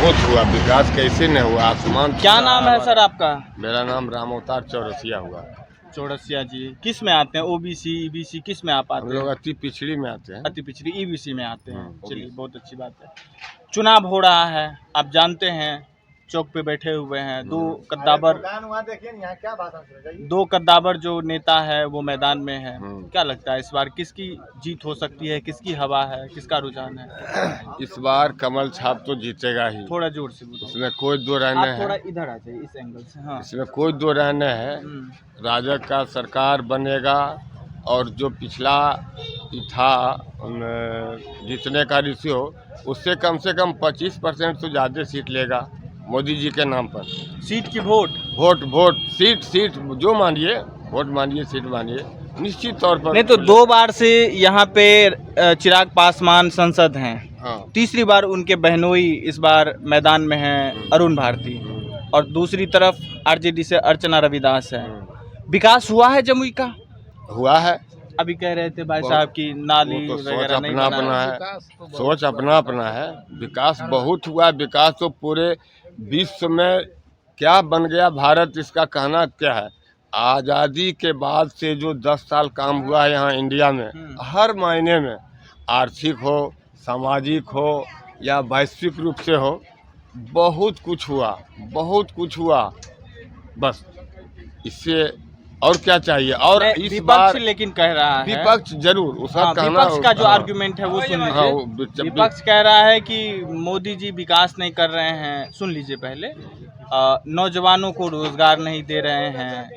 बहुत हुआ विकास, कैसे न हुआ। आसमान क्या नाम है सर आपका? मेरा नाम राम अवतार चौरसिया हुआ। चौरसिया जी, किस में आते हैं? ओबीसी, ईबीसी, किस में आप हम आते लोग हैं? अति पिछड़ी में आते हैं। अति पिछड़ी ईबीसी में आते हैं। चलिए, OBC। बहुत अच्छी बात है। चुनाव हो रहा है, आप जानते हैं, चौक पे बैठे हुए हैं दो कद्दावर जो नेता है वो मैदान में है। क्या लगता है इस बार किसकी जीत हो सकती है, किसकी हवा है, किसका रुझान है? इस बार कमल छाप तो जीतेगा ही, थोड़ा जोर से बोलो। इसमें कोई दो आप रहने थोड़ा है, इधर आ जाइए इस एंगल से। हाँ। इसमें कोई दो रहने है। राजग का सरकार बनेगा और जो पिछला था जितने का रेशियो उससे कम से कम 25% तो ज़्यादा सीट लेगा मोदी जी के नाम पर। सीट की वोट सीट जो मानिए, वोट मानिए, सीट मानिए, निश्चित तौर पर। नहीं तो 2 बार से यहाँ पे चिराग पासवान सांसद हैं। हाँ। तीसरी बार उनके बहनोई इस बार मैदान में हैं, अरुण भारती, और दूसरी तरफ आरजेडी से अर्चना रविदास है। विकास हुआ है जमुई का? हुआ है। अभी कह रहे थे भाई साहब की नाली वो तो सोच वगैरह नहीं अपना बना अपना है, सोच अपना अपना है। विकास बहुत हुआ, विकास तो पूरे विश्व में क्या बन गया भारत, इसका कहना क्या है। आज़ादी के बाद से जो 10 साल काम हुआ है यहाँ इंडिया में, हर मायने में, आर्थिक हो, सामाजिक हो या वैश्विक रूप से हो, बहुत कुछ हुआ। बस इससे और क्या चाहिए। और इस बार लेकिन कह रहा है विपक्ष जरूर उसका कहना, विपक्ष का जो आर्गुमेंट है वो सुन लीजिए। विपक्ष कह रहा है कि मोदी जी विकास नहीं कर रहे हैं। सुन लीजिए पहले। नौजवानों को रोजगार नहीं दे रहे हैं,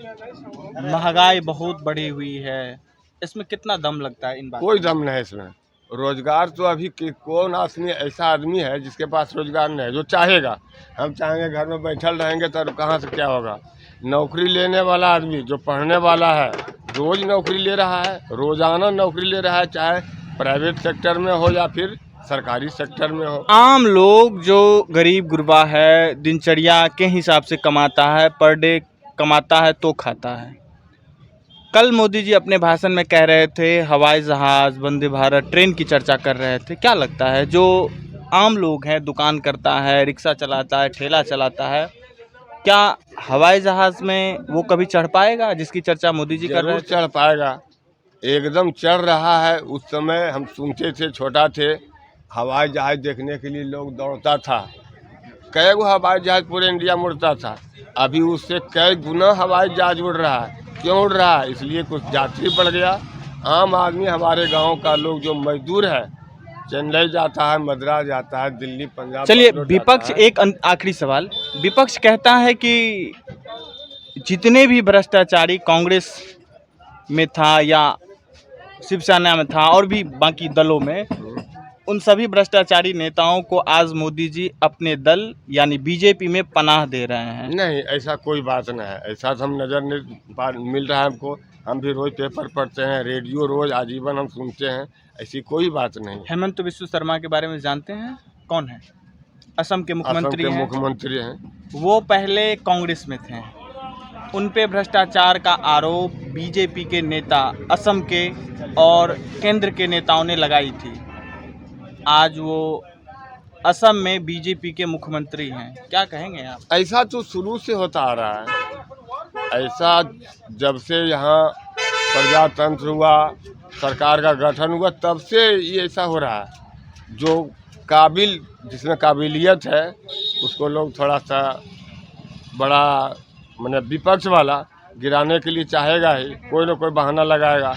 महंगाई बहुत बढ़ी हुई है। इसमें कितना दम लगता है इन बातों? कोई दम नहीं इसमें। रोजगार तो अभी कौन ऐसा आदमी है जिसके पास रोजगार नहीं है, जो चाहेगा। हम चाहेंगे घर में बैठल रहेंगे तो कहाँ से क्या होगा। नौकरी लेने वाला आदमी जो पढ़ने वाला है रोज नौकरी ले रहा है, रोजाना नौकरी ले रहा है, चाहे प्राइवेट सेक्टर में हो या फिर सरकारी सेक्टर में हो। आम लोग जो गरीब गुरबा है, दिनचर्या के हिसाब से कमाता है, पर डे कमाता है तो खाता है। कल मोदी जी अपने भाषण में कह रहे थे हवाई जहाज, वंदे भारत ट्रेन की चर्चा कर रहे थे। क्या लगता है जो आम लोग हैं, दुकान करता है, रिक्शा चलाता है, ठेला चलाता है, क्या हवाई जहाज में वो कभी चढ़ पाएगा जिसकी चर्चा मोदी जी कर रहे थे? चढ़ पाएगा, एकदम चढ़ रहा है। उस समय हम सुनते थे, छोटा थे, हवाई जहाज देखने के लिए लोग दौड़ता था। कई गो हवाई जहाज पूरे इंडिया में उड़ता था, अभी उससे कई गुना हवाई जहाज उड़ रहा है। क्यों उड़ रहा है? इसलिए कुछ यात्री बढ़ गया। आम आदमी, हमारे गांव का लोग जो मजदूर है, चेन्नई जाता है, मद्रास जाता है, दिल्ली, पंजाब। चलिए, विपक्ष एक आखिरी सवाल। विपक्ष कहता है कि जितने भी भ्रष्टाचारी कांग्रेस में था या शिवसेना में था और भी बाकी दलों में, उन सभी भ्रष्टाचारी नेताओं को आज मोदी जी अपने दल यानी बीजेपी में पनाह दे रहे हैं। नहीं, ऐसा कोई बात नहीं है। ऐसा तो हम नज़र नहीं मिल रहा है हमको। हम भी रोज पेपर पढ़ते हैं, रेडियो रोज आजीवन हम सुनते हैं, ऐसी कोई बात नहीं। हेमंत बिस्व शर्मा के बारे में जानते हैं? कौन है? असम के मुख्यमंत्री हैं। वो पहले कांग्रेस में थे। उन पे भ्रष्टाचार का आरोप बीजेपी के नेता, असम के और केंद्र के नेताओं ने लगाई थी। आज वो असम में बीजेपी के मुख्यमंत्री हैं। क्या कहेंगे आप? ऐसा तो शुरू से होता आ रहा है। ऐसा जब से यहाँ प्रजातंत्र हुआ, सरकार का गठन हुआ, तब से ये ऐसा हो रहा है। जो जिसमें काबिलियत है उसको लोग थोड़ा सा बड़ा माने विपक्ष वाला गिराने के लिए चाहेगा ही, कोई ना कोई बहाना लगाएगा।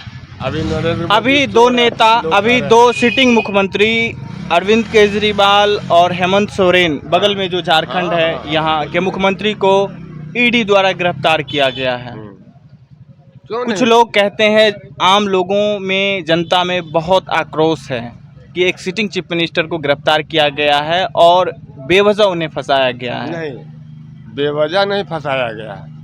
अभी दो सिटिंग मुख्यमंत्री अरविंद केजरीवाल और हेमंत सोरेन, बगल में जो झारखंड है, यहाँ के मुख्यमंत्री को ईडी द्वारा गिरफ्तार किया गया है। कुछ लोग कहते हैं, आम लोगों में, जनता में बहुत आक्रोश है कि एक सिटिंग चीफ मिनिस्टर को गिरफ्तार किया गया है और बेवजह उन्हें फंसाया गया है। नहीं, बेवजह नहीं फंसाया गया है।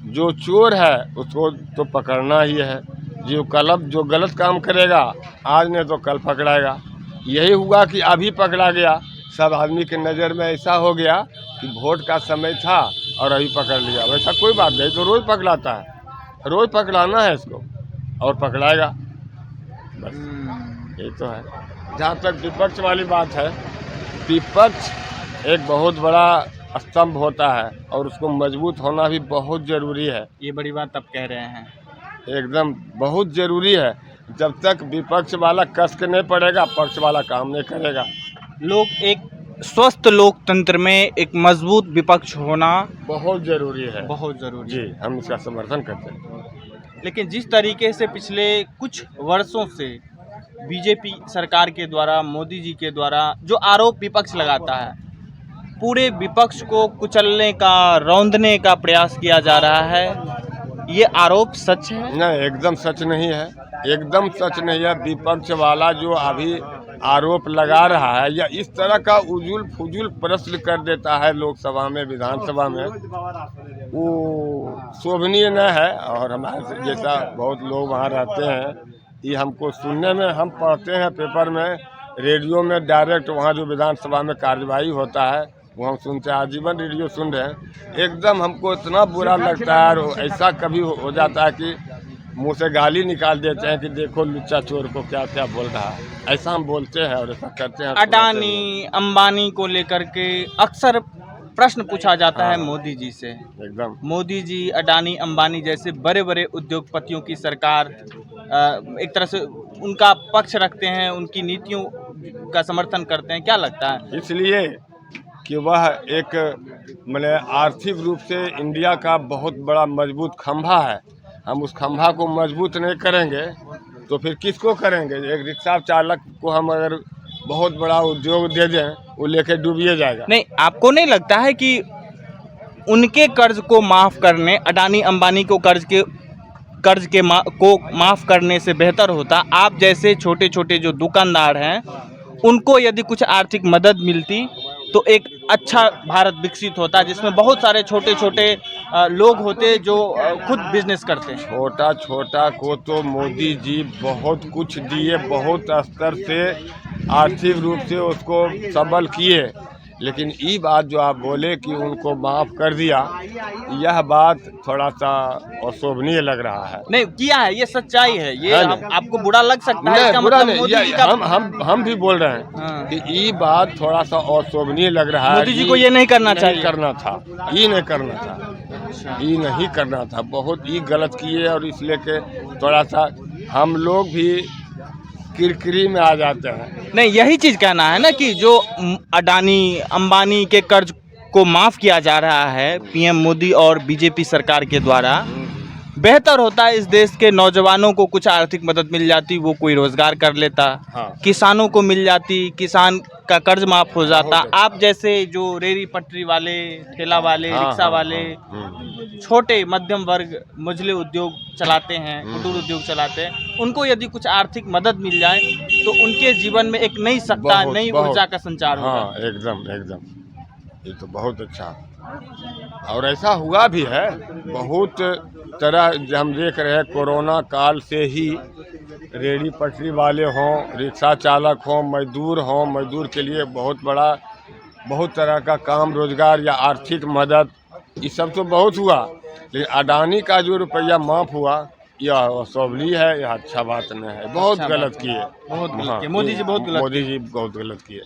जो चोर है उसको तो पकड़ना ही है। जो गलत काम करेगा आज नहीं तो कल पकड़ाएगा। यही हुआ कि अभी पकड़ा गया। सब आदमी के नज़र में ऐसा हो गया कि वोट का समय था और अभी पकड़ लिया। वैसा कोई बात नहीं, तो रोज़ पकड़ाता है, रोज़ पकड़ाना है इसको और पकड़ाएगा। बस ये तो है। जहाँ तक विपक्ष वाली बात है, विपक्ष एक बहुत बड़ा स्तंभ होता है और उसको मजबूत होना भी बहुत ज़रूरी है। ये बड़ी बात आप कह रहे हैं। एकदम बहुत ज़रूरी है। जब तक विपक्ष वाला कस के नहीं पड़ेगा, पक्ष वाला काम नहीं करेगा। लोग एक स्वस्थ लोकतंत्र में एक मजबूत विपक्ष होना बहुत ज़रूरी है। बहुत ज़रूरी जी, है। हम इसका समर्थन करते हैं। लेकिन जिस तरीके से पिछले कुछ वर्षों से बीजेपी सरकार के द्वारा, मोदी जी के द्वारा जो आरोप विपक्ष लगाता है, पूरे विपक्ष को कुचलने का, रौंदने का प्रयास किया जा रहा है, ये आरोप सच है? नहीं, एकदम सच नहीं है। एकदम सच नहीं है। विपक्ष वाला जो अभी आरोप लगा रहा है या इस तरह का उजुल फुजुल प्रश्न कर देता है लोकसभा में, विधानसभा में, वो शोभनीय न है। और हमारे जैसा बहुत लोग वहाँ रहते हैं, ये हमको सुनने में, हम पढ़ते हैं पेपर में, रेडियो में डायरेक्ट वहाँ जो विधानसभा में कार्यवाही होता है वो हम सुनते हैं। आजीवन रेडियो सुन रहे हैं। एकदम हमको इतना बुरा लगता है और ऐसा कभी हो जाता है कि मुंह से गाली निकाल देते हैं कि देखो लुच्चा चोर को क्या क्या बोल रहा है। ऐसा हम बोलते हैं और ऐसा करते हैं। अडानी अंबानी को लेकर के अक्सर प्रश्न पूछा जाता है मोदी जी से। एकदम मोदी जी अडानी अंबानी जैसे बड़े बड़े उद्योगपतियों की सरकार एक तरह से उनका पक्ष रखते हैं, उनकी नीतियों का समर्थन करते हैं, क्या लगता है? इसलिए कि वह एक मैंने आर्थिक रूप से इंडिया का बहुत बड़ा मजबूत खंभा है। हम उस खंभा को मजबूत नहीं करेंगे तो फिर किसको करेंगे? एक रिक्शा चालक को हम अगर बहुत बड़ा उद्योग दे दें, वो लेके डूबिए जाएगा। नहीं, आपको नहीं लगता है कि उनके कर्ज को माफ़ करने, अडानी अंबानी को को माफ़ करने से बेहतर होता आप जैसे छोटे छोटे जो दुकानदार हैं उनको यदि कुछ आर्थिक मदद मिलती तो एक अच्छा भारत विकसित होता, जिसमें बहुत सारे छोटे छोटे लोग होते जो खुद बिजनेस करते हैं। छोटा छोटा को तो मोदी जी बहुत कुछ दिए, बहुत स्तर से आर्थिक रूप से उसको सबल किए। लेकिन ये बात जो आप बोले कि उनको माफ़ कर दिया, यह बात थोड़ा सा अशोभनीय लग रहा है। नहीं किया है, ये सच्चाई है। ये है आपको बुरा लग सकता है, इसका बुरा मतलब नहीं, मोदी जी का हम भी बोल रहे हैं हाँ। कि ये बात थोड़ा सा अशोभनीय लग रहा है। मोदी जी को ये नहीं करना चाहिए, करना था, ये नहीं करना था, ये नहीं करना था। बहुत ये गलत किए और इसलिए के थोड़ा सा हम लोग भी किरकिरी में आ जाते हैं। नहीं यही चीज़ कहना है ना कि जो अडानी अंबानी के कर्ज को माफ़ किया जा रहा है पीएम मोदी और बीजेपी सरकार के द्वारा, बेहतर होता है इस देश के नौजवानों को कुछ आर्थिक मदद मिल जाती, वो कोई रोजगार कर लेता। हाँ। किसानों को मिल जाती, किसान का कर्ज माफ़ हो जाता। आप जैसे जो रेहड़ी पटरी वाले, ठेला वाले, हाँ, रिक्शा हाँ, वाले, छोटे मध्यम वर्ग मझले उद्योग चलाते हैं, कुटीर उद्योग चलाते हैं, उनको यदि कुछ आर्थिक मदद मिल जाए तो उनके जीवन में एक नई सत्ता, नई ऊर्जा का संचार होगा। हाँ, एकदम एकदम, ये तो बहुत अच्छा। और ऐसा हुआ भी है। बहुत तरह हम देख रहे हैं, कोरोना काल से ही रेहड़ी पटरी वाले हों, रिक्शा चालक हों, मजदूर के लिए बहुत तरह का काम, रोजगार या आर्थिक मदद, ये सब तो बहुत हुआ। लेकिन अडानी का जो रुपया माफ़ हुआ, यह अशोभनीय है, यह अच्छा बात नहीं है। बहुत गलत किए, बहुत गलत हाँ, किए। मोदी जी बहुत गलत किए।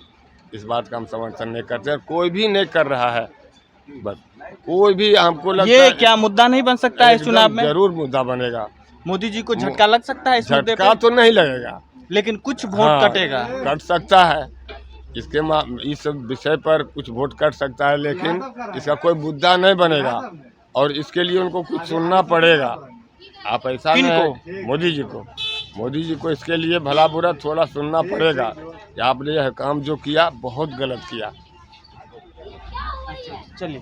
इस बात का हम समर्थन नहीं करते हैं, कोई भी नहीं कर रहा है। बस कोई भी हमको लगता ये है क्या मुद्दा नहीं बन सकता है इस चुनाव में? जरूर मुद्दा बनेगा। मोदी जी को झटका लग सकता है इस मुद्दे पे? झटका तो नहीं लगेगा, लेकिन कुछ वोट हाँ, कटेगा, कट सकता है। इस विषय पर कुछ वोट कट सकता है, लेकिन इसका कोई मुद्दा नहीं बनेगा और इसके लिए उनको कुछ सुनना पड़ेगा। आप ऐसा नहीं, मोदी जी को इसके लिए भला बुरा थोड़ा सुनना पड़ेगा कि आपने यह काम जो किया बहुत गलत किया। चलिए।